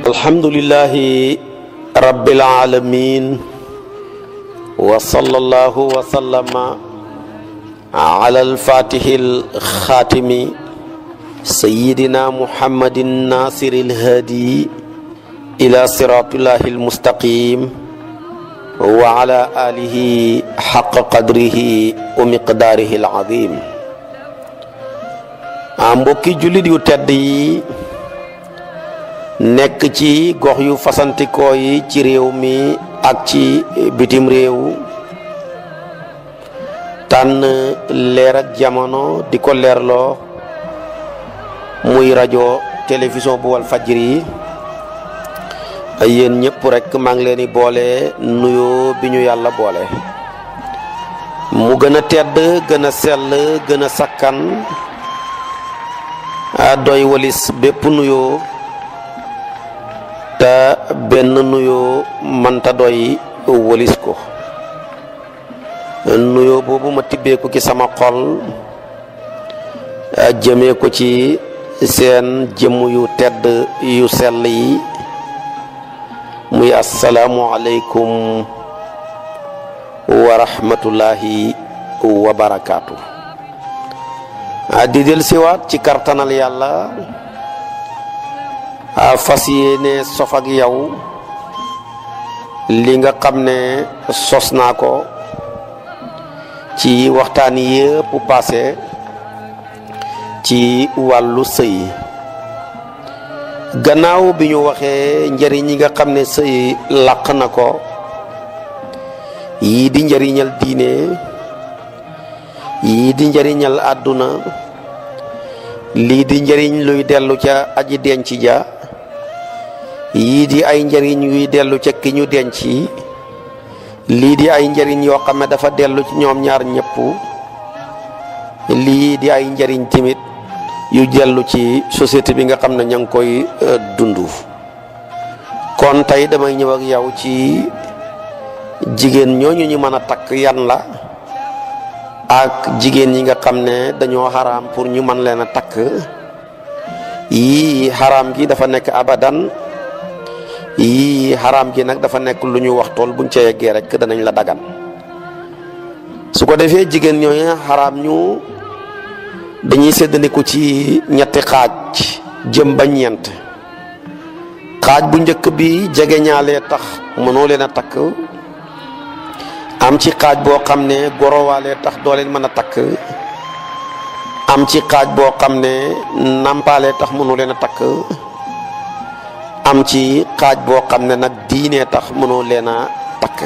alhamdulillahi rabbil alamin wa sallallahu wa sallama ala al-fatihil khatimi sayyidina muhammadin nasiril hadi ila siratillahil mustaqim wa ala alihi haqqa qadrihi wa miqdarihil azim. Mbokki jullit yu tedd yi nekk ci gox yu fasantikoo yi ci réew mi ak ci bitim réew, tànn leer ak jamono di ko leerloo muy rajo télévision bu Walfadjri yi, yéen ñëpp rek maa ngi leen di boole nuyoo bi ñu yàlla boole mu gën a tedd gën a sell gën a sakkan doy walis bépp nuyoo te benn nuyoo mënta doy walis ko. nuyoo boobu ma tibbee ko ci sama xol jëmee ko ci seen jëmm yu tedd yu sell yi, muy assalaamu aleykum wa rahmatullahi wa barakaatu. di del siwaat ci kartanal yàlla fas yéene sof ak yow li nga xam ne sos naa ko ci waxtaan yépp passé ci wàllu sëy. gannaaw bi ñu waxee njëriñ yi nga xam ne sëy làq na ko, yii di njëriñal diine, yii di njëriñal àdduna, lii di njëriñ luy dellu ca aji denc ja, yii di ay njëriñ yuy dellu ca ki ñu denc, lii di ay njëriñ yoo xam ne dafa dellu ci ñoom ñaar ñëpp, lii di ay njëriñ timit yu dellu ci société bi nga xam ne ña ngi koy dund. kon tey damay ñëw ak yow ci jigéen ñooñu ñu mën a takk yan la, ak jigéen ñi nga xam ne dañoo xaraam pour ñu mën leen a takk. yii xaraam gi dafa nekk abadan, yii xaraam gi nag dafa nekk lu ñu waxtool buñ ca yeggee rek danañ la dagan. su ko defee jigéen ñooñu xaraam ñu dañuy séddaliku ci ñetti xaaj jëm ba ñeent. xaaj bu njëkk bi jege ñaalee tax mënoo leen a takk, am ci xaaj boo xam ne gorowaalee tax doo leen mën a takk, am ci xaaj boo xam ne nàmpaalee tax mënoo leen a takk, am ci xaaj boo xam ne nag diinee tax mënoo leen a takk.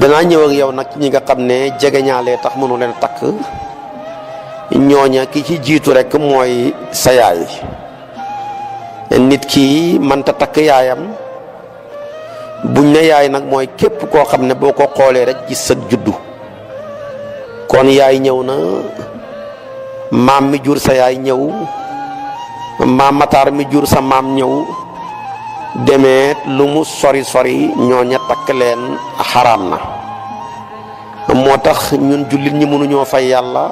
danaa ñëw ak yow nag ñi nga xam ne jege ñaalee tax mënoo leen a takk. ñooña ki ci jiitu rek mooy sa yaay. nit ki mënta takk yaayam. buñ ne yaay nag mooy képp koo xam ne boo ko xoolee rek gis sa juddu. kon yaay ñëw na, maam mi jur sa yaay ñëw, maam Matar mi jur sa maam ñëw, demeet lu mu sori sori ñooña takk leen xaraam na. moo tax ñun jullit ñi mënuñoo fay yàlla,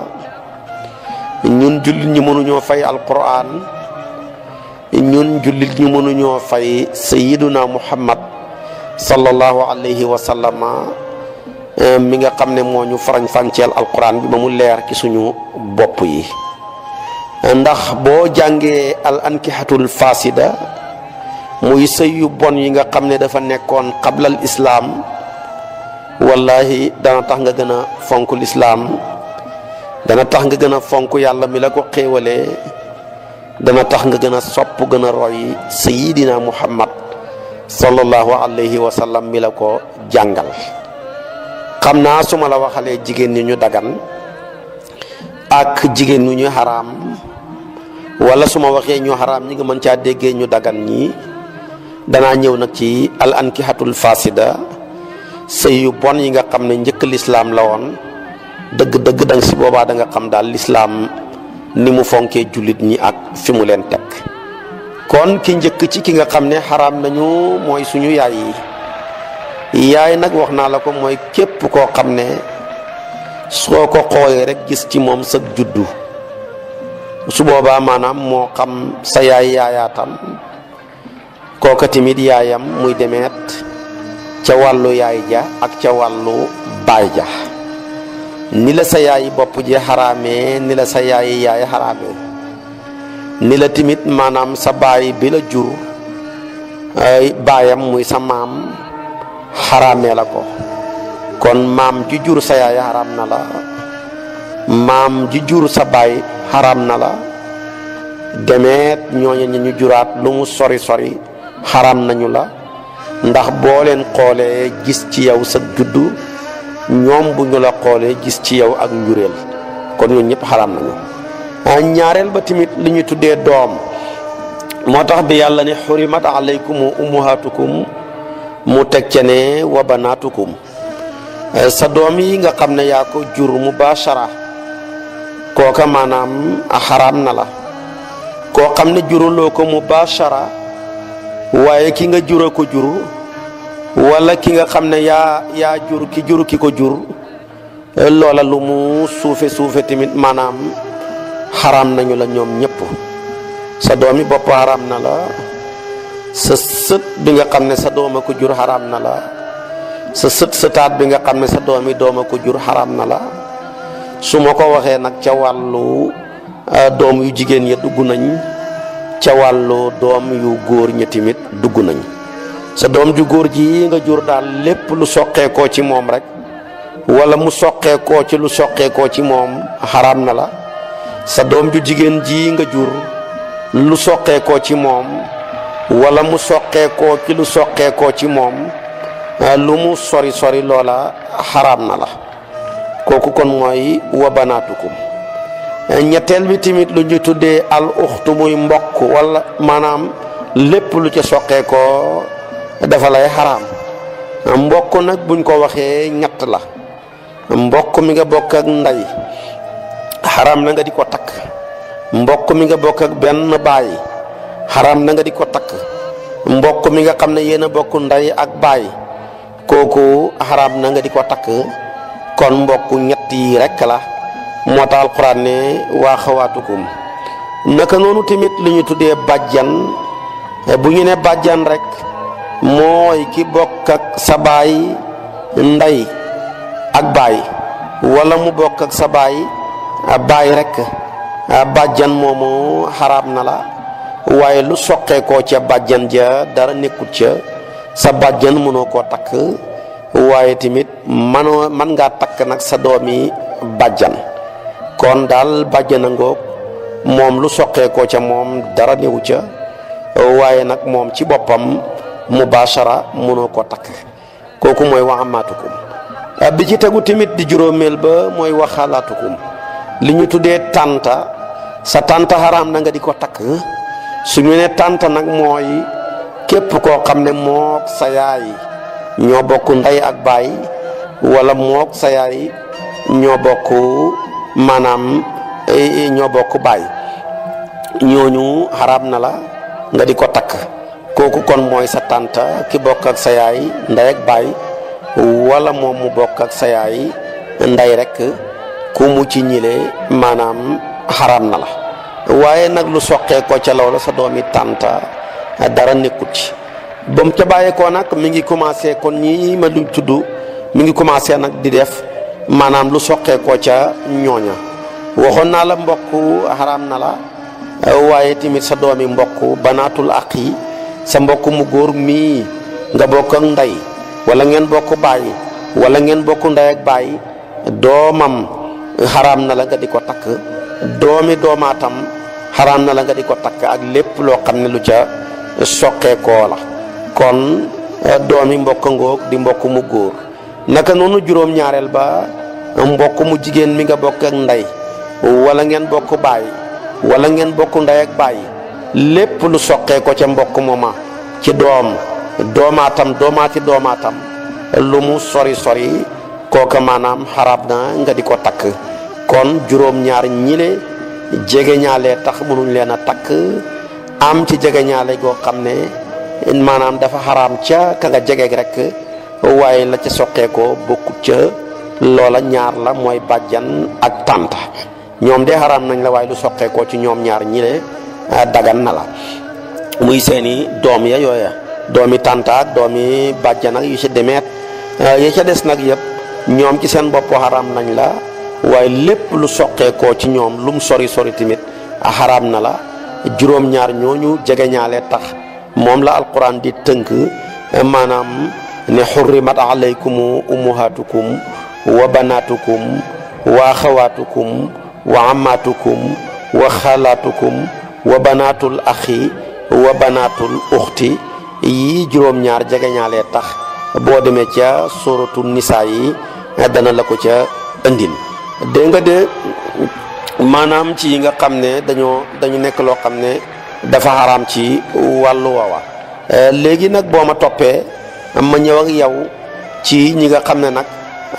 ñun jullit ñi mënuñoo fay alquran, ñun jullit ñi mënuñoo fay sayyiduna muhammad sallallahu alayhi wa sallama mi nga xam ne moo ñu farañ-fàcceel alquran bi ba mu leer ci suñu bopp yi. ndax boo jàngee al ankihatul fasida, muy sëy yu bon yi nga xam ne dafa nekkoon qablal islaam, wallahi dana tax nga gën a fonk lislaam, dana tax nga gën a fonk yàlla mi la ko xéewalee, dana tax nga gën a sopp gën a roy sayyidina muhammad sallallahu alayhi wa sallam mi la ko jàngal. xam naa su ma la waxalee jigéen ñi ñu dagan ak jigéen ñi ñu xaraam, wala su ma waxee ñu xaraam ñi nga mën caa déggee ñu dagan ñi, danaa ñëw nag ci al ankihatul fasida, sëy yu bon yi nga xam ne njëkk lislaam la woon. dëgg-dëgg danga si boobaa da nga xam daal lislaam ni mu fonkee jullit ñi ak fi mu leen teg. kon ki njëkk ci ki nga xam ne xaraam nañu mooy suñu yaay yi. yaay nag wax naa la ko mooy képp koo xam ne soo ko xoolee rek gis ci moom sa juddu, su boobaa maanaam moo xam sa yaay yaayaatam kooka tamit yaayam muy demeet ca wàllu yaay ja ak ca wàllu baay ja ni la sa yaayi bopp ji xaraamee ni la sa yaayi yaay xaraamee ni la tamit maanaam sa baay bi la jur baayam muy sa maam xaraamee la ko kon maam ji jur sa yaay xaraam na la maam ji jur sa baay xaraam na la demeet ñooñu ñu juraat lu mu sori sori xaraam nañu la ndax boo leen xoolee gis ci yow sa juddu ñoom bu ñu la xoolee gis ci yow ak njureel kon ñun ñëpp xaraam nañu ñaareel ba tamit li ñu tuddee doom moo tax bi yàlla ne xurimat alaykum ummahatukum mu teg ca ne wa banatukum sa doom yi nga xam ne yaa ko jur mubashara kooka maanaam xaraam na la koo xam ne juruloo ko mubashara waaye ki nga jura ko jur wala ki nga xam ne yaa jur ki jur ki ko jur loola lu mu suufe tamit maanaam xaraam nañu la ñoom ñëpp sa doomi bopp xaraam na la sa sët bi nga xam ne sa dooma ko jur xaraam na la sa sët sëtaat bi nga xam ne sa doomi dooma ko jur xaraam na la su ma ko waxee nag ca wàllu doom yu jigéen ya dugg nañ ca wàllu doom yu góor ña tamit dugg nañ sa doom ju góor ji nga jur daal lépp lu soqeekoo ci moom rek wala mu soqeekoo ci lu soqeekoo ci moom xaraam na la sa doom ju jigéen ji nga jur lu soqeekoo ci moom wala mu soqeekoo ci lu soqeekoo ci moom lu mu sori sori loola xaraam na la kooku kon mooy wa banaatukum ñetteel bi tamit lu ñu tuddee al uxtu muy mbokk wala maanaam lépp lu ca soqeekoo dafa lay xaraam mbokk nag buñ ko waxee ñett la mbokk mi nga bokk ak ndey xaraam na nga di ko takk mbokk mi nga bokk ak benn baay xaraam na nga di ko takk mbokk mi nga xam ne yéen a bokk ndey ak baay kooku xaraam na nga di ko takk kon mbokk ñett yi rek la moo tax alquran ne waa xawaatukum naka noonu tamit lu ñu tuddee bàjjan bu ñu ne bàjjan rek mooy ki bokk ak sa baay ndey ak baay wala mu bokk ak sa baay baay rek bàjjan moomu xaraam na la waaye lu soqeekoo ca bàjjan ja dara nekkut ca sa bàjjan mënoo koo takk waaye tamit man ngaa takk nag sa doomi bàjjan kon daal bàjjan a ngoog moom lu soqeekoo ca moom dara newu ca waaye nag moom ci boppam mubashara mënoo ko takk kooku mooy wa amaatukum bi ci tegu tamit di juróomeel ba mooy wa xalaatukum li ñu tuddee tànta sa tànta xaraam na nga di ko takk su ñu ne tànta nag mooy képp koo xam ne mook sa yaay ñoo bokk ndey ak baay wala mook sa yaay ñoo bokk maanaam ñoo bokk baay ñooñu xaraam na la nga di ko takk kooku kon mooy sa tànta ki bokk ak sa yaay ndey ak baay wala moom mu bokk ak sa yaay ndey rek ku mu ci ñile maanaam xaraam na la waaye nag lu soqee ko ca loola sa doomi tànta dara nekkut ci ba mu ca bàyyeekoo nag mi ngi commencé kon ñii ma lu tudd mi ngi commencé nag di def maanaam lu soqee ko ca ñooña waxoon naa la mbokk xaraam na la waaye tamit sa doomi mbokk banaatul aq yi sa mbokk mu góor mii nga bokk ak ndey wala ngeen bokk baay wala ngeen bokk ndey ak baay doomam xaraam na la nga di ko takk doomi doomaatam xaraam na la nga di ko takk ak lépp loo xam ne lu ca soqeekoo la kon doomi mbokk ngoog di mbokk mu góor naka noonu juróom-ñaareel ba mbokk mu jigéen mi nga bokk ak ndey wala ngeen bokk baay wala ngeen bokk ndey ak baay lépp lu soqee ko ca mbokk mooma ci doomaatam doomaati doomaatam lu mu sori sori kooka maanaam xaraam na nga di ko takk kon juróom-ñaar ñile jege ñaale tax mënuñ leen a takk am ci jege ñaale goo xam ne maanaam dafa xaraam ca ka nga jege rek waaye la ca soqee ko bokkut ca loola ñaar la mooy bàjjan ak tànta ñoom de xaraam nañ la waaye lu soqee ko ci ñoom ñaar ñile dagan na la muy seeni doom ya yooya doomi tàntaak doomi bàjjan ak yu ci demeet ya ca des nag yëpp ñoom ci seen bopp xaraam nañ la waaye lépp lu soqeekoo ci ñoom lum sori sori tamit xaraam na la juróom-ñaar ñooñu jegeñaale tax moom la alquran di tënk maanaam ne xurrimat alaykum ummahatukum wa banatukum wa axawatukum wa amatukum wa xalaatukum wa banaatul axi wa banaatul uxti yi juróom-ñaar jegeñaalee tax boo demee ca sóoratu nisaa yi dana la ko ca indil dégg nga de maanaam ci yi nga xam ne dañu nekk loo xam ne dafa xaraam ci wàllu woowa léegi nag boo ma toppee ma ñëw ak yow ci ñi nga xam ne nag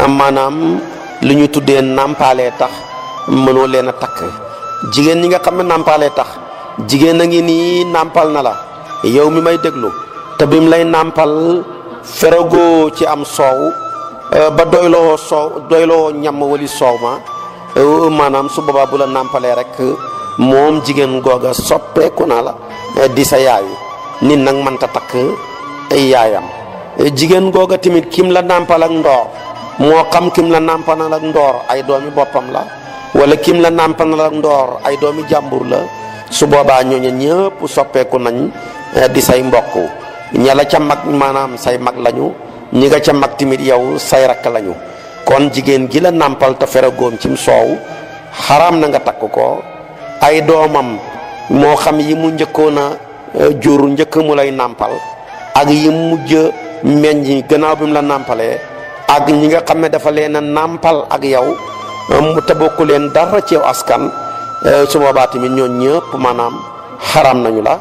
maanaam lu ñu tuddee nàmpaalee tax mënoo leen a takk jigéen ñi nga xam ne nàmpaalee tax jigéen a ngi nii nàmpal na la yow mi may déglu te bim lay nàmpal feragoo ci am soow ba doyloo ñam wali soow ma maanaam su boobaa bu la nàmpalee rek moom jigéen googa soppeeku na la di sa yaay nit nag mënta takk ay yaayam jigéen googa tamit kim la nàmpal ak ndoor moo xam kim la nàmpal ak ndoor ay doomi boppam la wala kim la nàmpal ak ndoor ay doomi jàmbur la su boobaa ñooñu ñëpp soppeeku nañ di say mbokk ña la ca mag maanaam say mag lañu ñi nga ca mag tamit yow say rakk lañu kon jigéen gi la nàmpal te feragoom cim soow xaraam na nga takk ko ay doomam moo xam yi mu njëkkoon a jur njëkk mu lay nàmpal ak yi mujj meññ gannaaw bi mu la nàmpalee ak ñi nga xam ne dafa leen a nàmpal ak yow mu te bokku leen dara ci askan su boobaa tamit ñoo ñëpp maanaam xaram nañu la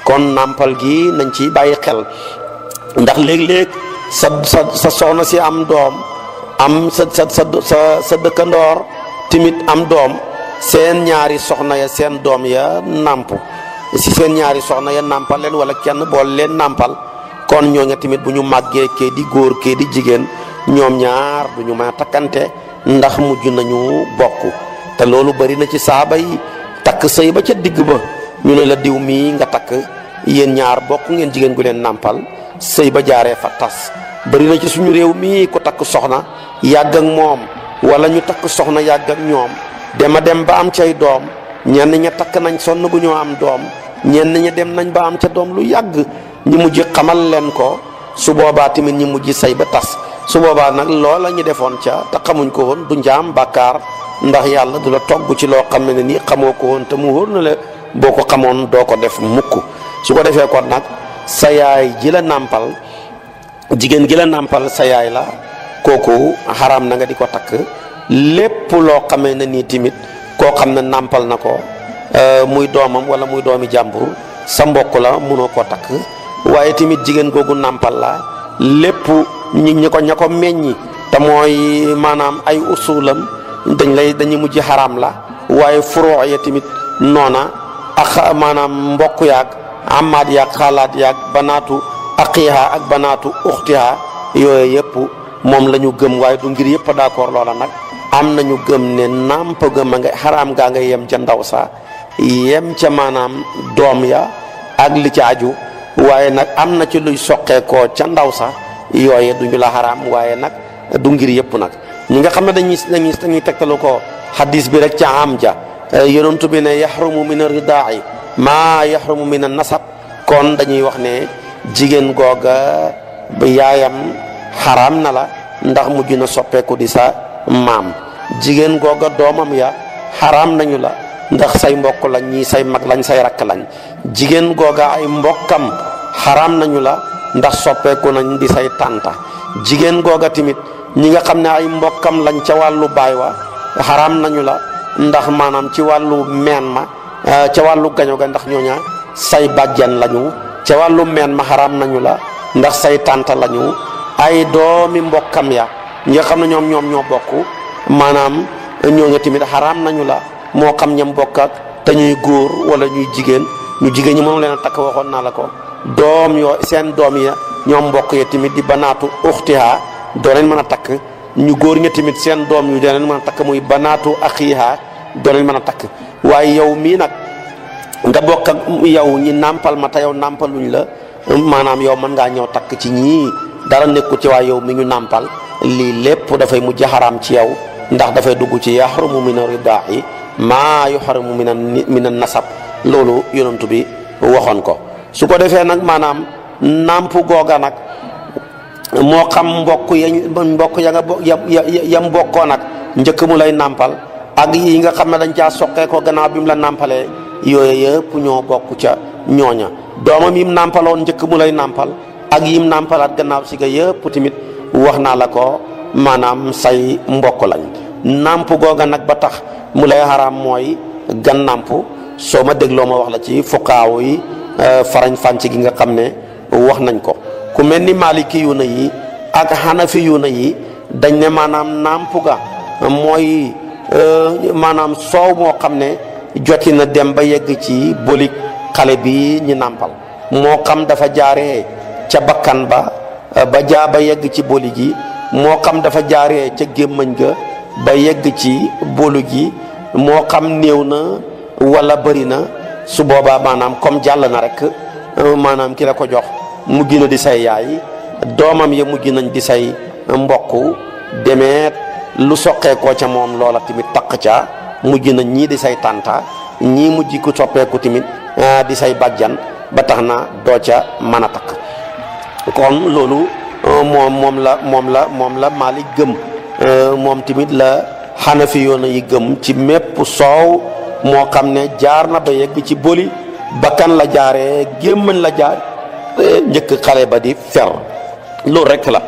kon nàmpal gi nañ ci bàyyi xel ndax léeg-léeg sa soxna si am doom am sa dëkkandoor tamit am doom seen ñaari soxna ya seen doom ya nàmp si seen ñaari soxna ya nàmpal leen wala kenn bool leen nàmpal kon ñoo nga tamit bu ñu màggee kee di góor kee di jigéen ñoom ñaar du ñu mën a takkante ndax mujj nañu bokk te loolu bari na ci saaba yi takk sëy ba ca digg ba ñu ne la diw mii nga takk yéen ñaar bokk ngeen jigéen gu leen nàmpal sëy ba jaaree fa tas bari na ci suñu réew mii ku takk soxna yàgg ak moom wala ñu takk soxna yàgg ak ñoom dema dem ba am cay doom ñenn ña takk nañ sonn gu ñoo am doom ñenn ña dem nañ ba am ca doom lu yàgg ñi mujj xamal leen ko su boobaa tamit ñi mujj say ba tas su boobaa nag loola ñu defoon ca te xamuñ ko woon du njaam bàkkaar ndax yàlla du la togg ci loo xam ne nii xamoo ko woon te mu wóor na la boo ko xamoon doo ko def mukk su ko defee kon nag sa yaay ji la nàmpal jigéen gi la nàmpal sa yaay la kooku xaraam na nga di ko takk lépp loo xamee ne nii tamit koo xam ne nàmpal na ko muy doomam wala muy doomi jàmbur sa mbokk la mënoo koo takk waaye tamit jigéen googu nàmpal la lépp ñi ko meññi te mooy maanaam ay usulam dañuy mujj xaraam la waaye furoo ya tamit noona ak maanaam mbokk yaag amaat yaag xaalaat yaag banaatu aqiha ak banaatu uxtiha yooyu yëpp moom la ñu gëm waaye du ngir yëpp d'accord loola nag am nañu gëm ne nàmp gëm a nga xaraam gaa nga yem ca ndaw sa yem ca maanaam doom ya ak li ci aju waaye nag am na ci luy soqeekoo ca ndaw sa yooye duñu la xaraam waaye nag du ngir yëpp nag ñi nga xam ne dañuy tegtalu ko hadis bi rek ca am ja yonentu bi ne yaxrumu min ar-ridaa'i maa yaxrumu min an-nasab kon dañuy wax ne jigéen googa ba yaayam xaraam na la ndax mujj na soppeeku di sa maam jigéen googa doomam ya xaraam nañu la ndax say mbokk lañ ñii say mag lañ say rakk lañ jigéen googa ay mbokkam xaraam nañu la ndax soppeeku nañ di say tànta jigéen googa tamit ñi nga xam ne ay mbokkam lañ ca wàllu baay wa xaraam nañu la ndax maanaam ci wàllu meen ma ca wàllu gaño ga ndax ñooña say bàjjan lañu ca wàllu meen ma xaraam nañu la ndax say tànta lañu ay doomi mbokkam ya ñi nga xam ne ñoom ñoo bokk maanaam ñooñu tamit xaraam nañu la moo xam ñam bokk ak te ñuy góor wala ñuy jigéen ñu jigéen ñi mënu leen a takk waxoon naa la ko doom yoo seen doom ya ñoom mbokk ya tamit di banaatu uxtiha doo leen mën a takk ñu góor ña tamit seen doom yu doo leen mën a takk muy banaatu axiha doo leen mën a takk waaye yow mii nag nga bokk ak yow ñi nàmpal ma te yow nàmpaluñ la maanaam yow mën ngaa ñëw takk ci ñii dara nekku ci waa yow mi ñu nàmpal lii lépp dafay mujj xaraam ci yow ndax dafay dugg ci yaxrumu min ar-ridaa'i maa yuxramu min an-nasab loolu yonent bi waxoon ko su ko defee nag maanaam nàmp googa nag moo xam mbokk ya nga yam bokkoo nag njëkk mu lay nàmpal ak yi nga xam ne dañ caa soqee ko gannaaw bi mu la nàmpalee yooyu yëpp ñoo bokk ca ñooña doomam yim nàmpaloon njëkk mu lay nàmpal ak yim nàmpalaat gannaaw si ga yëpp tamit wax naa la ko maanaam say mbokk lañ nàmp googa nag ba tax mu lay xaraam mooy gan nàmp soo ma dégloo ma wax la ci fuqaaw yi farañ fànc gi nga xam ne wax nañ ko ku mel ni maliki yu na yi ak xanafi yu na yi dañ ne maanaam nàmp ga mooy maanaam soow moo xam ne joti na dem ba yegg ci bolig xale bi ñu nàmpal moo xam dafa jaaree ca bakkan ba yegg ci boli gi moo xam dafa jaaree ca gémmañ ga ba yegg ci bolu gi moo xam néew na wala bëri na su boobaa maanaam comme jàll na rek maanaam ki la ko jox mujj na di say yaay doomam ya mujj nañ di say mbokk demeet lu soqeekoo ca moom loola tamit taq ca mujj na ñii di say tànta ñii mujj ku soppeeku tamit di say bàjjan ba tax na doo ca mën a takk kon loolu moom la Maalik gëm moom tamit la Xanafi yoona yi gëm ci mépp soow moo xam ne jaar na ba yegg ci boli bakkan la jaaree gémmañ la jaar njëkk xale ba di fer loolu rek la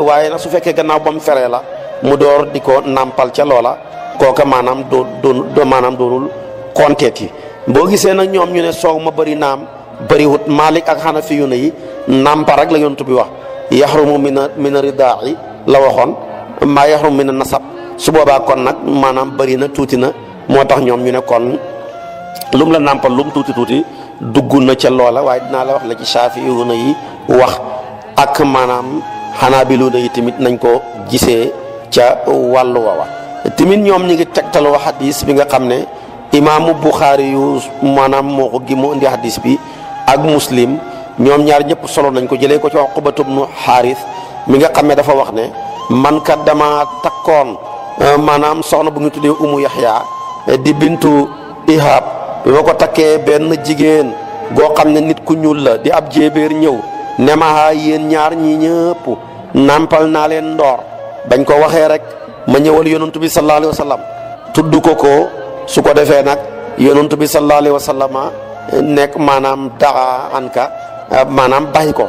waaye nag su fekkee gannaaw ba mu feree la mu door di ko nàmpal ca loola kooka maanaam maanaam doonul konteet yi boo gisee nag ñoom ñu ne soow ma bëri naam bëriwut Maalik ak Xanafi yu ne yi nàmpa rek la yonent bi wax yaxrumu min ridaa'i la waxoon maa yaxrumu min nasab su boobaa kon nag maanaam bëri na tuuti na moo tax ñoom ñu ne kon lum la nàmpal lum tuuti dugg na ca loola waaye dinaa la wax la ci Shaafi'iyuuna yi wax ak maanaam Xanaabiluuna yi tamit nañ ko gisee ca wàllu wawa tamit ñoom ñi ngi tegtaloo xadis bi nga xam ne imaamu Buxaari yu maanaam moo ko gi mu indi xadis bi ak Muslim ñoom ñaar ñëpp solo nañ ko jëlee ko ci Uqbatu bnu Xaaris mi nga xam ne dafa wax ne man kat dama takkoon maanaam soxna bu ñu tuddee Umu Yaxya di bintu Ihab bi ma ko takkee benn jigéen goo xam ne nit ku ñuul la di ab jéebéer ñëw ne ma yéen ñaar ñi ñëpp nàmpal naa leen ndoor bañ ko waxee rek ma ñëwal yonantu bi sallallahu alayhi wa sallam tudd ko su ko defee nag yonantu bi sallallahu alayhi wa sallam nekk maanaam daa anka maanaam bàyyi ko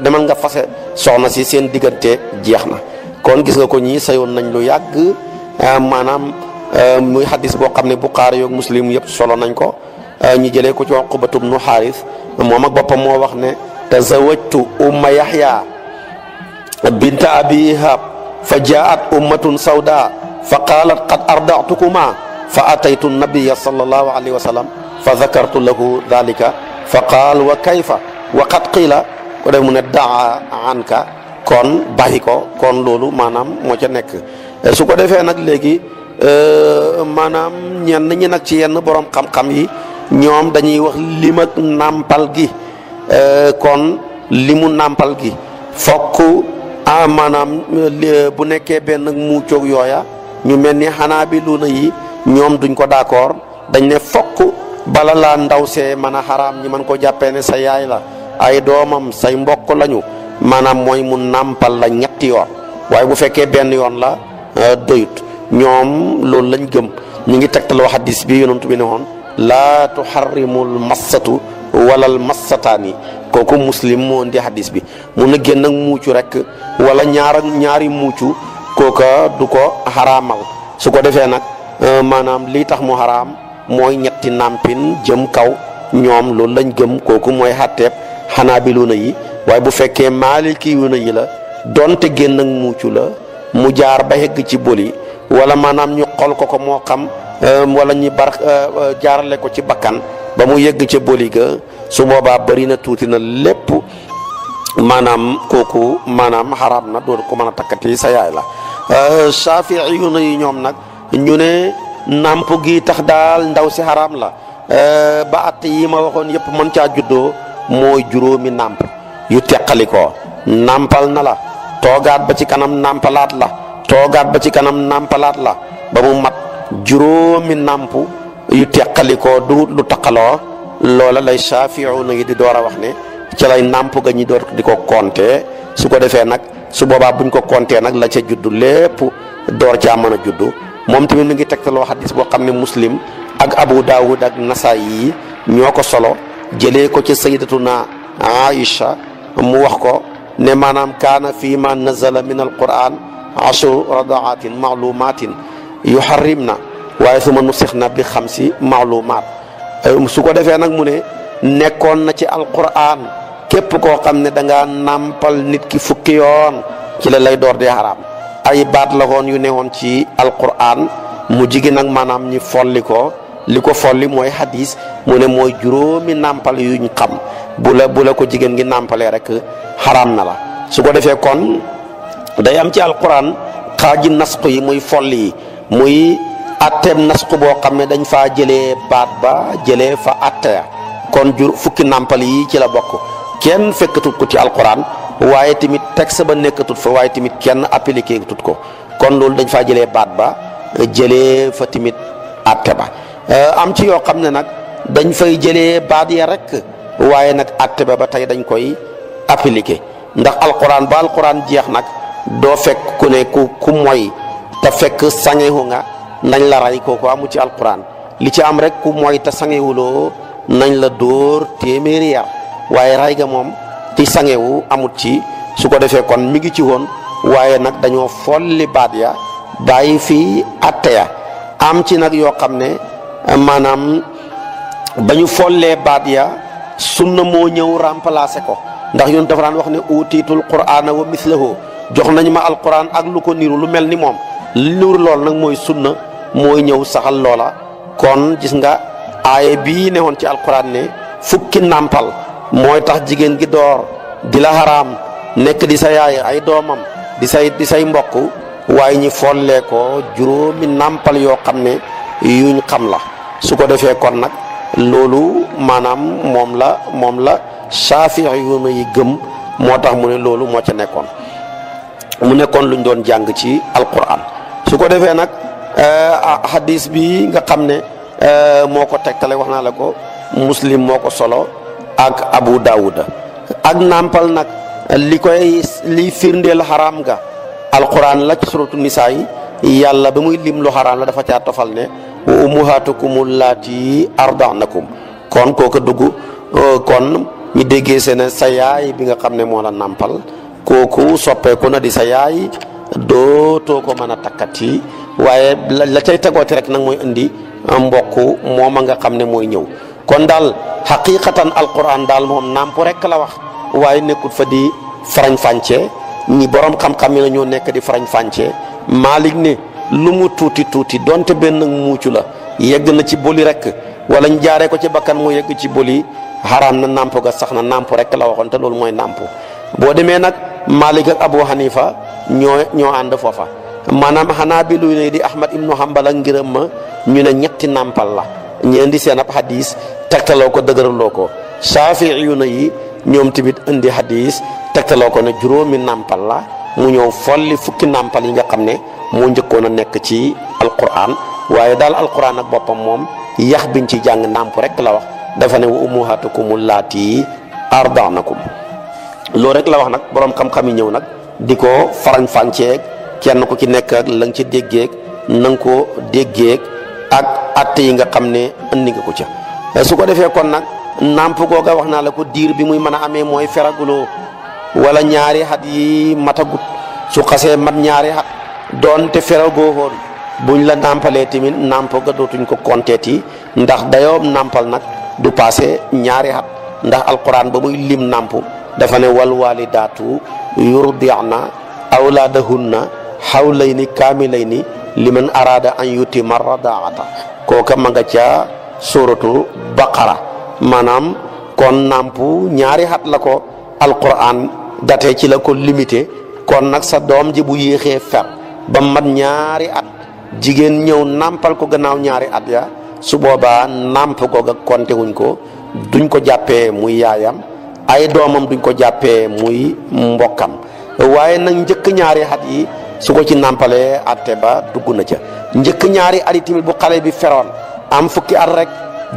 demal nga fase soxna si seen diggante jeex na kon gis nga ko ñii sayoon nañ lu yàgg maanaam muy xadis boo xam ne Buxaari yoog Muslim yëpp solo nañ ko ñu jëlee ko ci Uqbatu bnu Xaaris moom ak boppam moo wax ne tazawajtu umma Yaxya binta abi Ihab fa jaat ummatun sawda fa qaalat qad arda'tukuma fa ataytu nabiya sallallahu alayhi wa sallam fa dakartu lahu dalika fa qaal wa kayfa wa qad qiila ko def mu ne daa anka kon bàyyi ko kon loolu maanaam moo ca nekk su ko defee nag léegi maanaam ñenn ñi nag ci yenn borom xam-xam yi ñoom dañuy wax lim ak nàmpal gi kon limu nàmpal gi fokk maanaam bu nekkee benn muucoog yooya ñu mel ni Xanaabiluuna yi ñoom duñ ko d'accord dañ ne fokk bala laa ndaw see mën a xaraam ñi mën ko jàppee ne sa yaay la ay doomam say mbokk lañu maanaam mooy mu nàmpal la ñetti yoon waaye bu fekkee benn yoon la doyut ñoom loolu lañ gëm ñu ngi tegtaloo xadis bi yonent bi ne woon laa tuxarrimul massatu walal massataani kooku Muslim moo indi xadis bi mun na génn ak muucu rek wala ñaari muucu kooka du ko xaraamal su ko defee nag maanaam lii tax mu xaraam mooy ñetti nàmpin jëm kaw ñoom loolu lañ gëm kooku mooy xàtteeb Xanaabiluuna yi waaye bu fekkee Maalikiyuuna yi la donte génn ak muucu la mu jaar ba yegg ci boli wala maanaam ñu xol ko moo xam wala ñu jaarale ko ci bakkan ba mu yegg ca boli ga su boobaa bëri na tuuti na lépp maanaam kooku maanaam xaraam na doo ko mën a takkati sa yaay la Shaafi'iyuuna yi ñoom nag ñu ne nàmp gi tax daal ndaw si xaraam la ba at yi ma waxoon yëpp mën caa juddoo mooy juróomi nàmp yu teqalikoo nàmpal na la toogaat ba ci kanam nàmpalaat la toogaat ba ci kanam nàmpalaat la ba mu mat juróomi nàmp yu teqalikoo du lu taqaloo loola lay Shaafi'uuna yi di door a wax ne ci lay nàmp ga ñi door di ko compter su ko defee nag su boobaa buñ ko compter nag la ca juddu lépp door caa mën a juddu moom tamit mi ngi tegtaloo xadis boo xam ne Muslim ak Abu Daawud ak Nasaayi yi ñoo ko solo jëlee ko ci sayyidatuna Aïcha mu wax ko ne maanaam kaana fii ma nazala min alquran ashru radaatin maalumatin yuharrimna waaye suma nusixna bi xamsi maalumaat su ko defee nag mu ne nekkoon na ci alquran képp koo xam ne da ngaa nàmpal nit ki fukki yoon ci la lay door di xaraam ay baat la woon yu newoon ci alquran mu jigi nag maanaam ñi folli ko li ko folli mooy hadis mu ne mooy juróomi nàmpal yuñ xam bu la ko jigéen gi nàmpalee rek xaraam na la su ko defee kon day am ci alquran xaaji nasku yi muy folli yi muy atteem nasku boo xam ne dañ faa jëlee baat ba jëlee fa atte kon fukki nàmpal yi ci la bokk kenn fekkatut ko ci alquran waaye tamit texte ba nekkatut fa waaye tamit kenn appliqué tut ko kon loolu dañ faa jëlee baat ba jëlee fa tamit atte ba am ci yoo xam ne nag dañ fay jëlee baat ya rek waaye nag atte ba tey dañ koy appliqué ndax alquran ba alquran jeex nag doo fekk ku ne ku moy te fekk sangewu nga nañ la ray kooku amu ci alquran li ci am rek ku moy te sangewuloo nañ la dóor téeméeri yar waaye ray ga moom ci sangewu amut ci su ko defee kon mi ngi ci woon waaye nag dañoo folli baat ya bàyyi fii atte ya am ci nag yoo xam ne maanaam ba ñu follee baat ya sunna moo ñëw remplacer ko ndax yoon dafa daan wax ne utiitul qur'ana wa mislahu jox nañ ma alquran ak lu ko niru lu mel ni moom niru lool nag mooy sunna mooy ñëw saxal loola kon gis nga aaye bii ne woon ci alquran ne fukki nàmpal mooy tax jigéen gi door di la xaraam nekk di sa yaay ay doomam di say mbokk waaye ñi follee ko juróomi nàmpal yoo xam ne yuñ xam la su ko defee kon nag loolu maanaam moom la Shaafi'iyuuna yi gëm moo tax mu ne loolu moo ca nekkoon mu nekkoon luñ doon jàng ci alquran su ko defee nag hadis bi nga xam ne moo ko tegtale wax naa la ko Muslim moo ko solo ak Abu Daawuda ak nàmpal nag li firndeel xaraam ga alquran la ci suratu nisaa yi yàlla ba muy lim lu xaraam la dafa caa tofal ne wa ummuhaatukum allaati arda'nakum kon kooku dugg kon ñu déggee seen sa yaay bi nga xam ne moo la nàmpal kooku soppeeku na di sa yaay dootoo ko mën a takkati waaye la cay tegooti rek nag mooy indi mbokk mooma nga xam ne mooy ñëw kon daal xaqiqatan alquran daal moom nàmp rek la wax waaye nekkut fa di farañ-fànce ñi borom xam-xam yi la ñoo nekk di farañ-fànce Maalik ne lu mu tuuti donte benn muucu la yegg na ci boli rek wala ñu jaaree ko ci bakkan mu yegg ci boli xaraam na nàmp ga sax na nàmp rek la waxoon te loolu mooy nàmp boo demee nag Maalik ak Abu Hanifa ñoo ànd foofa maanaam xanaa bi luy ne di Ahmad ibnu Hanbal ak ngiram ma ñu ne ñetti nàmpal la ñu indi seen ab hadis tegtaloo ko dëgëraloo ko Shaafi'iyuuna yi ñoom tamit indi hadis tegtaloo ko ne juróomi nàmpal la mu ñëw folli fukki nàmpal yi nga xam ne moo njëkkoon a nekk ci alquran waaye daal alquran ak boppam moom yax biñ ci jàng nàmp rek la wax dafa ne wa ummuhaatukum allaati arda'nakum loolu rek la wax nag borom xam-xam yi ñëw nag di ko farañ-fànceeg kenn ku ci nekk ak la nga ci déggeeg na nga ko déggeeg ak atte yi nga xam ne andi nga ko ca su ko defee kon nag nàmp googa wax naa la ko diir bi muy mën a amee mooy feraguloo wala ñaari xat yi matagut su xasee mat ñaari xat doonte feragoo woon buñ la nàmpalee tamit nàmp ga dootuñ ko konteeti ndax dayoo nàmpal nag du passé ñaari xat ndax alquran ba muy lim nàmp dafa ne wal walidaatu yurdi'na awlaadahunna hawlayni kaamilayni liman araada an yutimma radaata kooka ma nga ca suratu baqara maanaam kon nàmp ñaari xat la ko alquran date ci la ko limité kon nag sa doom ji bu yéexee fer ba mat ñaari at jigéen ñëw nàmpal ko gannaaw ñaari at ya su boobaa nàmp googa konte wuñ ko, duñ ko jàppee muy yaayam, ay doomam duñ ko jàppee muy mbokkam. waaye nag njëkk ñaari at yi su ko ci nàmpalee atte ba dugg na ca. njëkk ñaari at yi tamit bu xale bi feroon am fukki at rek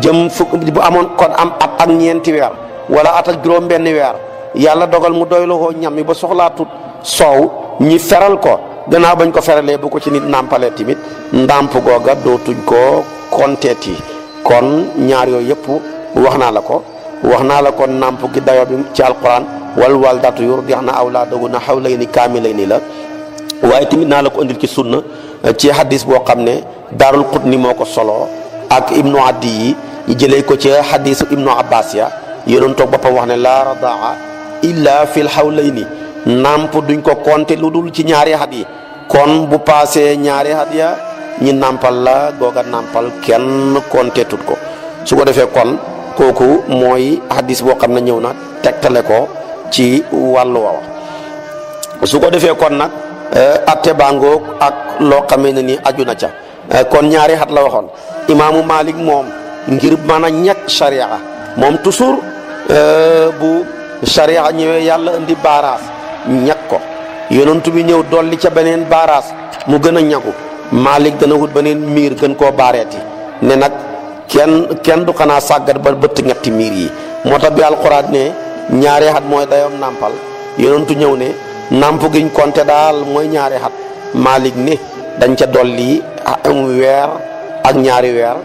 jëm bu amoon kon am at ak ñeenti weer wala at ak juróom benn weer, yàlla dogal mu doyloo ñam yi ba soxlaatut soow ñi feral ko, gannaaw bañ ko feralee bu ko ci nit nàmpalee tamit ndàmp googa dootuñ ko konteeti. kon ñaar yooyu yëpp wax naa la ko nàmp gi dayo bi ci alquran wal waldatu yurdi'na awlaadahunna hawlayni kaamilayni la. waaye tamit naa la ko indil ci sunna ci hadis boo xam ne daarul qutni moo ko solo ak ibnu addi yi ñu jëlee ko ci hadisu ibnu abbas ya yénoon toog boppam wax ne laa radaa illa fil hawlayni, nàmp duñ ko konte lu dul ci ñaari at yi. kon bu paasee ñaari at ya ñi nàmpal la googa nàmpal kenn konte tut ko. su ko defee kon kooku mooy hadis boo xam ne ñëw na tegtale ko ci wàllu woowa. su ko defee kon nag atte bangoog ak loo xamee ne ni aju na ca. kon ñaari at la waxoon. imaamu Malik moom ngir mën a ñàkk sharia moom toujours bu sharia ñëwee yàlla indi baaraas ñàkk ko, yonent bi ñëw dolli ca beneen baaraas mu gën a ñagu, Malik dana wut beneen miir gën koo baareeti ne nag kenn du xanaa sàggat ba bëtt ñetti miir yi. moo tax bi alxuraan ne ñaari at mooy dayoom nàmpal, yonentu ñëw ne nàmp giñ konte daal mooy ñaari at. Malik ne dañ ca dolli weer ak ñaari weer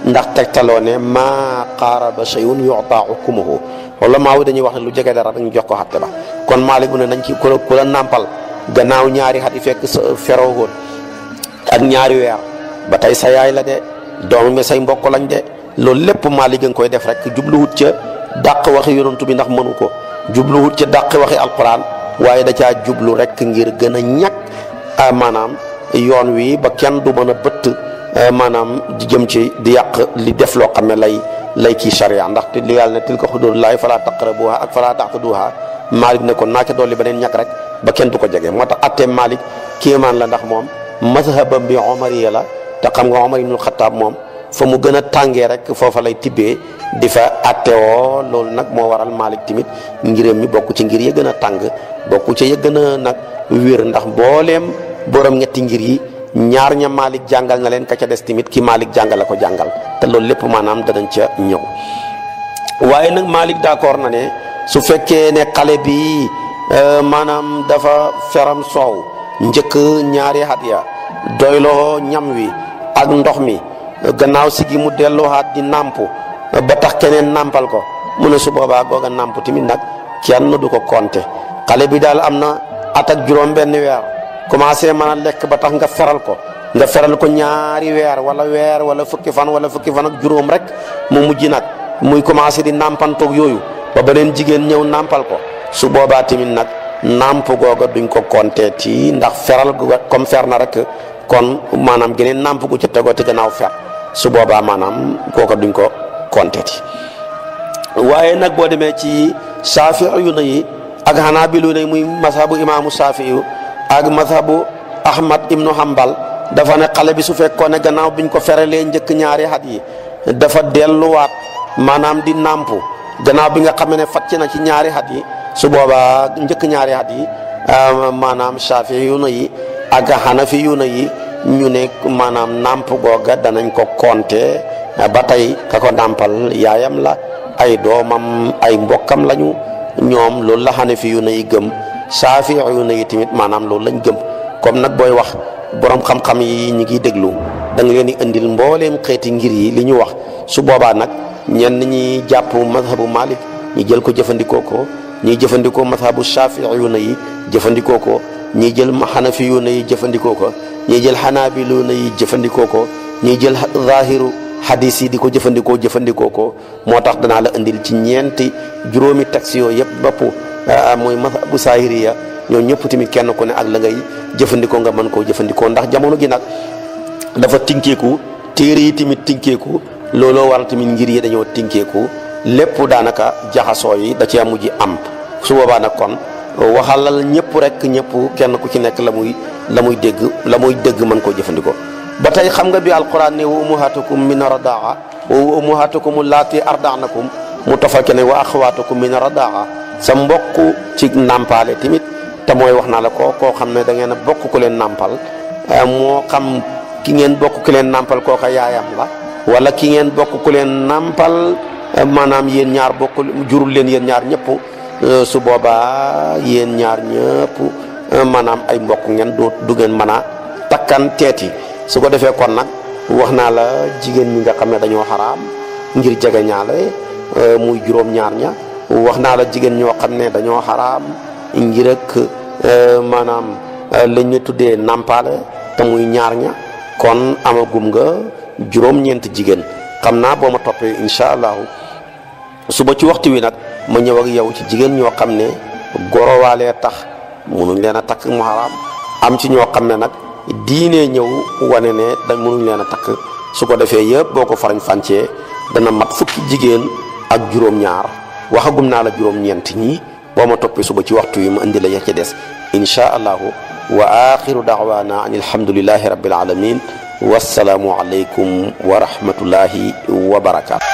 ndax tegtaloo ne maa qaaraba shay'un yu'ta hukmuhu, wala maa dañuy wax ne lu jege dara dañu jox ko xatte ba. kon Malik mu ne nañ ci ku la nàmpal gannaaw ñaari at yi fekk feroo woon ak ñaari weer ba tey sa yaay la de, doom mi say mbokk lañ de. loolu lépp Malik nga koy def rek jubluwut ca dàq waxi yonantu bi ndax mënu ko, jubluwut ca dàq waxi alquran, waaye da caa jublu rek ngir gën a ñàkk maanaam yoon wi ba kenn du mën a bëtt maanaam di jëm ci di yàq li def loo xam ne lay kii charia. ndax li yàlla ne tilka xuduudullaahi falaa taqrabuuhaa ak falaa ta'taduuhaa, Malik ne kon naa ca dolli beneen ñàkk rek ba kenn du ko jege. moo tax attee Malik kéemaan la ndax moom mazhabam bi omariya la, te xam nga Omar ibnul Xattaab moom fa mu gën a tàngee rek foofa lay tibbee di fa attewoo. loolu nag moo waral Malik tamit ngiram mi bokk ci ngir ya gën a tàng, bokku ci ya gën a nag wér, ndax mbooleem borom ñetti ngir yi ñaar ña Malik jàngal na leen, ka ca des tamit ki Malik jàngal la ko jàngal, te loolu lépp maanaam danañ ca ñëw. waaye nag Malik d'accord na ne su fekkee ne xale bi maanaam dafa feram soow njëkk ñaari at ya doyloo ñam wi ak ndox mi, gannaaw si gi mu delloowaat di nàmp ba tax keneen nàmpal ko, mu ne su boobaa googa nàmp tamit nag kenn du ko compter. xale bi daal am na at ak juróom benn weer commencé mën a lekk ba tax nga feral ko ñaari weer wala fukki fan ak juróom rek mu mujj nag muy commencé di nàmpantoog yooyu ba beneen jigéen ñëw nàmpal ko, su boobaa tamit nag nàmp googa duñ ko compter ci ndax feral comme fer na rek. kon maanaam geneen nàmp gu ca tegoo te gannaaw fer, su boobaa maanaam kooka duñ ko konteeti. waaye nag boo demee ci Saafi'i yi ak Hanaabilu yi muy mazhabu imaamu Saafi'i ak mazhabu Ahmad ibnu Hanbal dafa ne xale bi su fekkoon ne gannaaw biñ ko feralee njëkk ñaari at yi dafa delluwaat maanaam di nàmp gannaaw bi nga xam ne facc na ci ñaari at yi, su boobaa njëkk ñaari at yi maanaam Saafi'i yi ak Hanafi yi ñu ne maanaam nàmp googa danañ ko compter ba tey ka ko nàmpal yaayam la, ay doomam ay mbokkam lañu, ñoom loolu la Hanafi yi gëm. Saafi'i yi tamit maanaam loolu lañ gëm. comme nag booy wax borom xam-xam yi ñu ngi déglu da nga leen di indil mbooleem xeeti ngir yi li ñu wax, su boobaa nag ñenn ñi jàpp mazhabu Malik ñi jël ko jëfandikoo ko, ñiy jëfandikoo mazhabu Saafi'i yi jëfandikoo ko, ñiy jël Hanafi yi jëfandikoo ko, ñiy jël Hanaabilu yi jëfandikoo ko, ñiy jël zahiru hadis yi di ko jëfandikoo ko. moo tax danaa la indil ci ñeenti juróomi taxi yooyu yëpp bopp mooy mazhabu zahiriya ñoo ñëpp tamit kenn ku ne ak la ngay jëfandikoo nga mën koo jëfandikoo, ndax jamono gi nag dafa tinkeeku, téere yi tamit tinkeeku, looloo waral tamit ngir yi dañoo tinkeeku, lépp daanaka jaxasoo yi da cee mujj am. su boobaa nag kon waxalal ñëpp rek ñëpp kenn ku ci nekk la muy dégg mën koo jëfandikoo. ba tey xam nga bi alquran ne wa ummahatukum min radaa wa ummahatukum allati arda'nakum mu tofal ke ne wa axawaatukum min radaa sa mbokk ci nàmpaale tamit te mooy wax naa la koo xam ne da ngeen a bokk ku leen nàmpal moo xam ki ngeen bokk ku leen nàmpal kooka yaayam la wala ki ngeen bokk ku leen nàmpal maanaam yéen ñaar bokk jurul leen yéen ñaar ñëpp su boobaa yéen ñaar ñëpp maanaam ay mbokk ngeen du ngeen mën a takkan teeti su ko defee kon nag wax naa la jigéen ñi nga xam ne dañoo xaraam ngir jege ñaale muy juróom-ñaar ña wax naa la jigéen ñoo xam ne dañoo xaraam ngir ak maanaam lañ ñu tuddee nàmpaale te muy ñaar ña kon amagum nga juróom-ñeent jigéen xam naa boo ma toppee incha allahu suba ci waxtu wi nag ma ñëw ak yow ci jigéen ñoo xam ne gorowaalee tax munuñ leen a takk mu xaraam am ci ñoo xam ne nag diine ñëw wane ne dañ munuñ leen a takk su ko defee yëpp boo ko farañ fàncee dana mat fukki jigéen ak juróom-ñaar waxagum naa la juróom-ñeent ñi boo ma toppee suba ci waxtu wi ma indi la ya ca des insha allahu wa axiru daawana an alhamdulillahi rabbil alamin wassalaamu alaykum wa rahmatullahi wa barakaatu